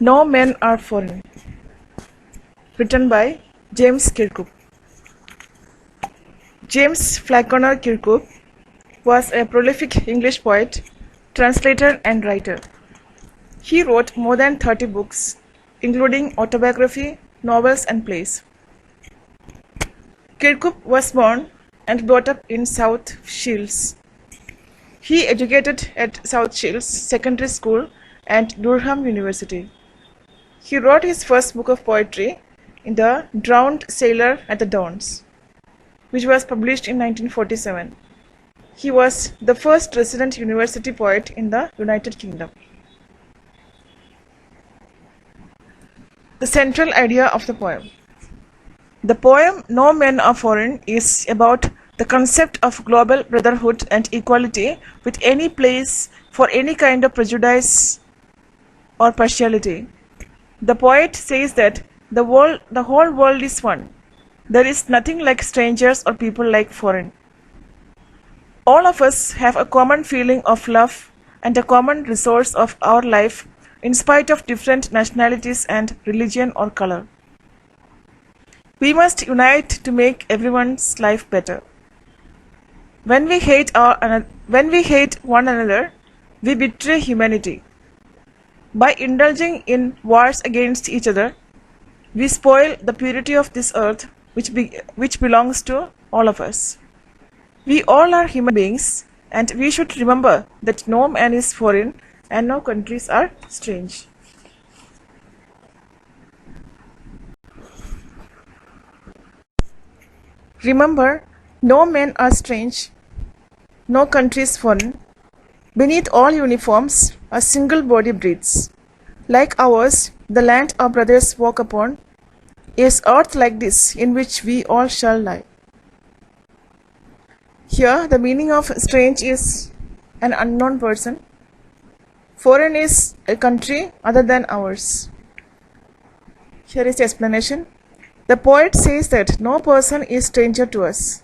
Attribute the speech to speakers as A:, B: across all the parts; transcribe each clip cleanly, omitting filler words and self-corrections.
A: No Men Are Foreign, written by James Kirkup. James Falconer Kirkup was a prolific English poet, translator and writer. He wrote more than 30 books, including autobiography, novels and plays. Kirkup was born and brought up in South Shields. He educated at South Shields Secondary School and Durham University. He wrote his first book of poetry in The Drowned Sailor at the Downs, which was published in 1947. He was the first resident university poet in the United Kingdom. The central idea of the poem. The poem No Men Are Foreign is about the concept of global brotherhood and equality with any place for any kind of prejudice or partiality. The poet says that the whole world is one. There is nothing like strangers or people like foreign. All of us have a common feeling of love and a common resource of our life in spite of different nationalities and religion or color. We must unite to make everyone's life better. When we hate one another, we betray humanity. By indulging in wars against each other, we spoil the purity of this earth which belongs to all of us. We all are human beings, and we should remember that no man is foreign and no countries are strange. Remember, no men are strange, no countries foreign. Beneath all uniforms, a single body breathes. Like ours, the land our brothers walk upon is earth like this in which we all shall lie. Here, the meaning of strange is an unknown person. Foreign is a country other than ours. Here is the explanation. The poet says that no person is stranger to us.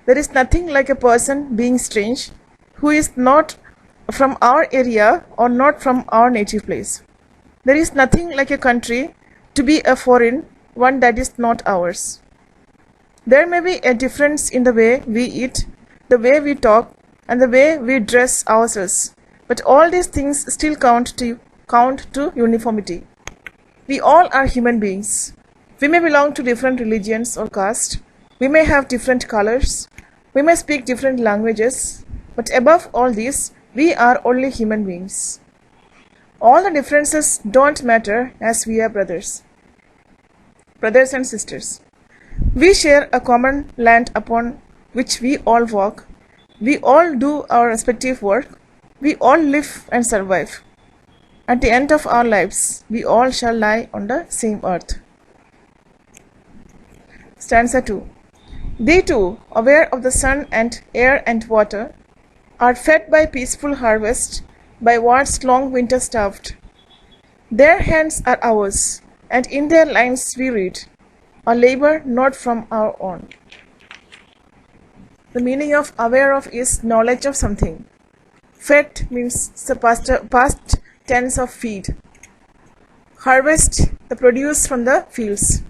A: There is nothing like a person being strange who is not from our area or not from our native place. There is nothing like a country to be a foreign one that is not ours. There may be a difference in the way we eat, the way we talk, and the way we dress ourselves, but all these things still count to uniformity. We all are human beings. We may belong to different religions or caste. We may have different colors. We may speak different languages. But above all these, we are only human beings. All the differences don't matter as we are brothers and sisters. We share a common land upon which we all walk. We all do our respective work. We all live and survive. At the end of our lives, we all shall lie on the same earth. Stanza 2. They too, aware of the sun and air and water, are fed by peaceful harvest, by what's long winter starved. Their hands are ours, and in their lines we read, a labor not from our own. The meaning of aware of is knowledge of something. Fed means the past tense of feed. Harvest, the produce from the fields.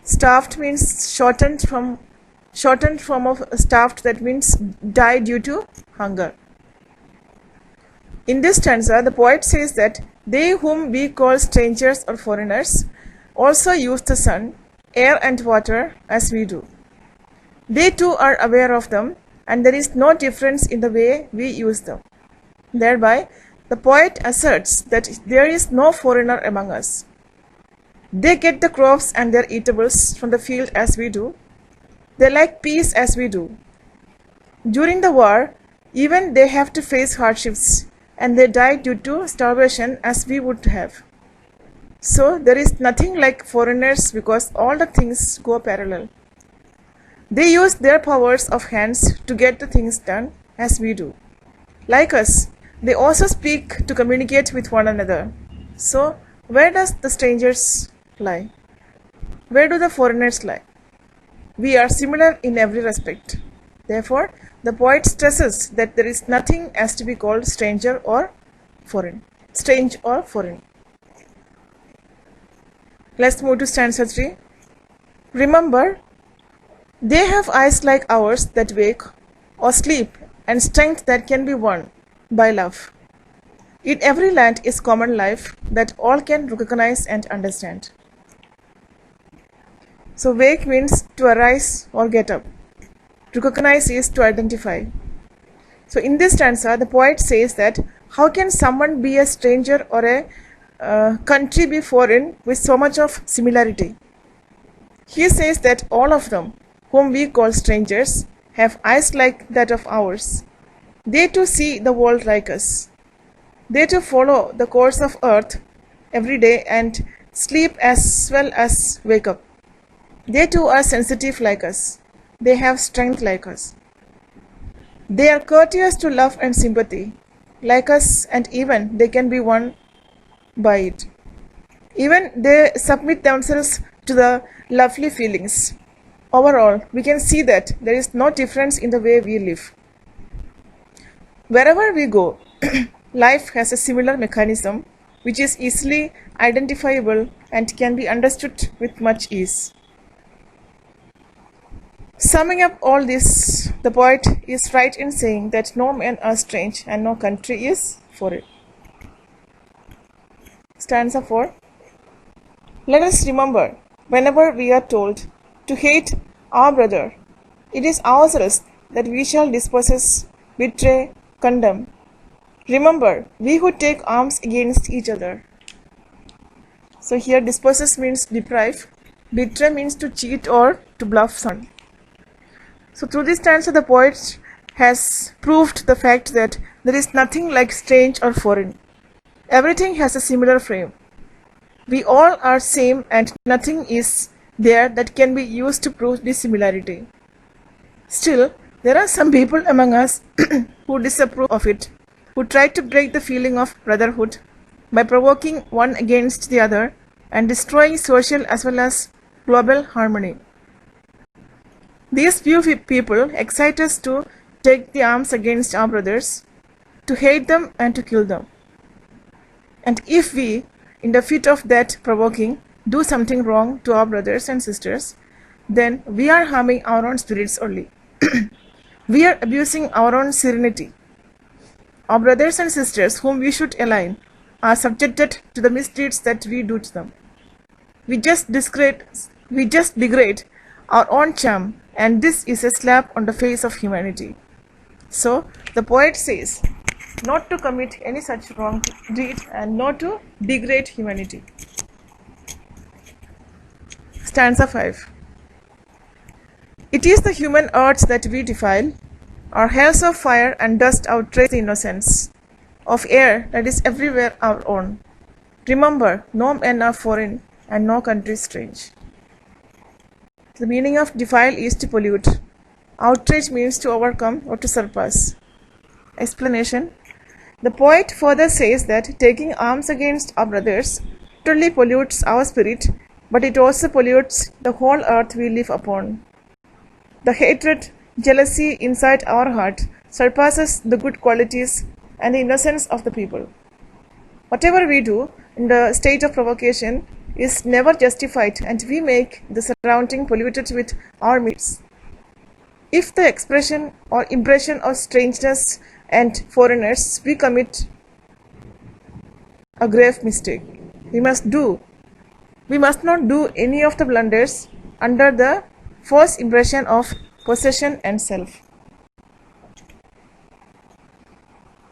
A: Starved means shortened form of starved, that means die due to hunger. In this stanza, the poet says that they whom we call strangers or foreigners also use the sun, air and water as we do. They too are aware of them, and there is no difference in the way we use them. Thereby, the poet asserts that there is no foreigner among us. They get the crops and their eatables from the field as we do. They like peace as we do. During the war, even they have to face hardships, and they die due to starvation as we would have. So there is nothing like foreigners because all the things go parallel. They use their powers of hands to get the things done as we do. Like us, they also speak to communicate with one another. So where does the strangers lie? Where do the foreigners lie? We are similar in every respect. Therefore, the poet stresses that there is nothing as to be called stranger or foreign. Strange or foreign. Let's move to stanza 3. Remember, they have eyes like ours that wake or sleep, and strength that can be won by love. In every land is common life that all can recognize and understand. So wake means to arise or get up. Recognize is to identify. So in this stanza, the poet says that how can someone be a stranger or a country be foreign with so much of similarity? He says that all of them, whom we call strangers, have eyes like that of ours. They too see the world like us. They too follow the course of earth every day and sleep as well as wake up. They too are sensitive like us. They have strength like us. They are courteous to love and sympathy like us, and even they can be won by it. Even they submit themselves to the lovely feelings. Overall, we can see that there is no difference in the way we live. Wherever we go, life has a similar mechanism which is easily identifiable and can be understood with much ease. Summing up all this, the poet is right in saying that no men are strange and no country is foreign. Stanza 4. Let us remember, whenever we are told to hate our brother, it is ourselves that we shall dispossess, betray, condemn. Remember, we who take arms against each other. So here dispossess means deprive, betray means to cheat or to bluff someone. So through this stanza, the poet has proved the fact that there is nothing like strange or foreign. Everything has a similar frame. We all are same and nothing is there that can be used to prove this similarity. Still, there are some people among us who disapprove of it, who try to break the feeling of brotherhood by provoking one against the other and destroying social as well as global harmony. These few people excite us to take the arms against our brothers, to hate them and to kill them. And if we, in the fit of that provoking, do something wrong to our brothers and sisters, then we are harming our own spirits only. We are abusing our own serenity. Our brothers and sisters whom we should align are subjected to the misdeeds that we do to them. We just degrade our own charm, and this is a slap on the face of humanity. So the poet says not to commit any such wrong deed and not to degrade humanity. Stanza 5. It is the human earths that we defile. Our hells of fire and dust outrage the innocence of air that is everywhere our own. Remember, no men are foreign and no country strange. The meaning of defile is to pollute. Outrage means to overcome or to surpass. Explanation. The poet further says that taking arms against our brothers not only pollutes our spirit, but it also pollutes the whole earth we live upon. The hatred, jealousy inside our heart surpasses the good qualities and the innocence of the people. Whatever we do in the state of provocation is never justified, and we make the surrounding polluted with our meats. If the expression or impression of strangeness and foreigners, we commit a grave mistake. We must not do any of the blunders under the false impression of possession and self.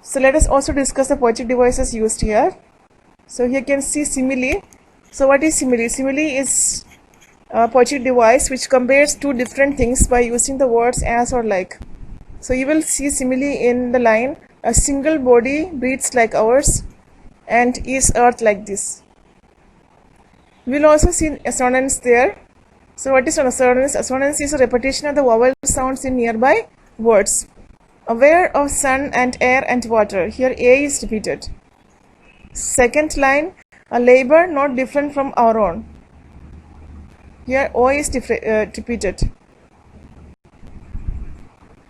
A: So let us also discuss the poetic devices used here. So here you can see simile. So what is simile? Simile is a poetic device which compares two different things by using the words as or like. So you will see simile in the line, a single body breathes like ours and is earth like this. You will also see assonance there. So what is an assonance? Assonance is a repetition of the vowel sounds in nearby words. Aware of sun and air and water. Here A is repeated. Second line, a labor not different from our own. Here O is repeated.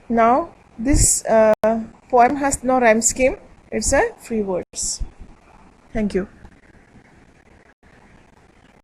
A: Now this poem has no rhyme scheme. It's a free verse. Thank you.